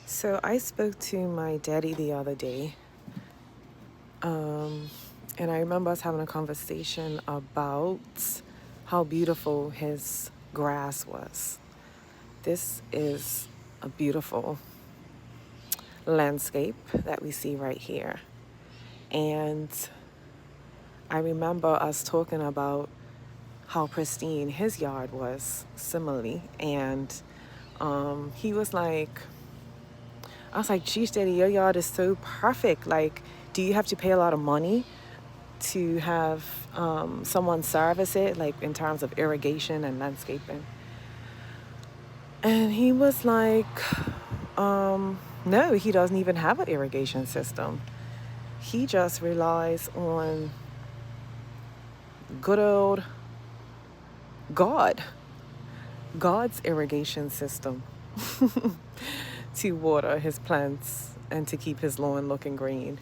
So I spoke to my daddy the other day, and I remember us having a conversation about how beautiful his grass was. This is a beautiful landscape that we see right here. And I remember us talking about how pristine his yard was, similarly. And he was like, I was like, geez, Daddy, your yard is so perfect. Like, do you have to pay a lot of money to have someone service it, like in terms of irrigation and landscaping? And he was like, no, he doesn't even have an irrigation system. He just relies on good old God, God's irrigation system to water his plants and to keep his lawn looking green.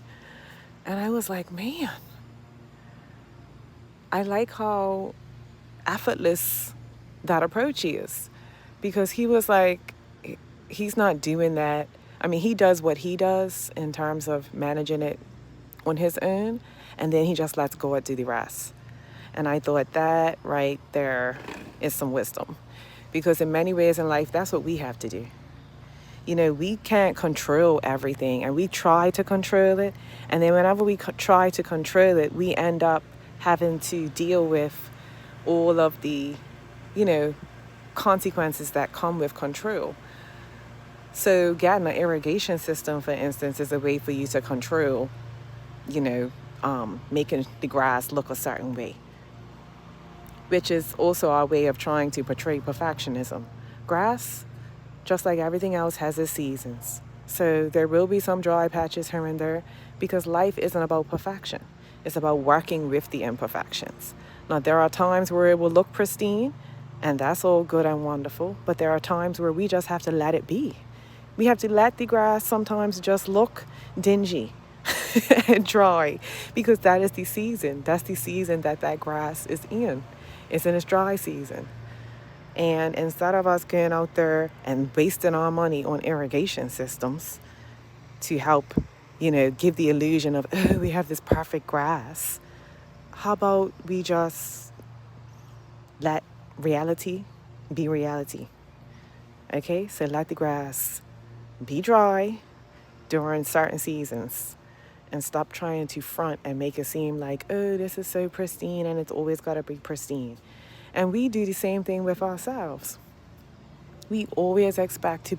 And I was like, man, I like how effortless that approach is, because he was like, he's not doing that. I mean, he does what he does in terms of managing it on his own, and then he just lets God do the rest. And I thought that right there is some wisdom, because in many ways in life, that's what we have to do. You know, we can't control everything, and we try to control it. And then whenever we try to control it, we end up having to deal with all of the, you know, consequences that come with control. So getting an irrigation system, for instance, is a way for you to control, you know, making the grass look a certain way, which is also our way of trying to portray perfectionism. Grass, just like everything else, has its seasons. So there will be some dry patches here and there, because life isn't about perfection. It's about working with the imperfections. Now, there are times where it will look pristine, and that's all good and wonderful, but there are times where we just have to let it be. We have to let the grass sometimes just look dingy and dry, because that is the season. That's the season that grass is in. It's in its dry season. And instead of us going out there and wasting our money on irrigation systems to help, you know, give the illusion of, oh, we have this perfect grass, how about we just let reality be reality? Okay, so let the grass be dry during certain seasons, and stop trying to front and make it seem like, oh, this is so pristine and it's always got to be pristine. And we do the same thing with ourselves. We always expect to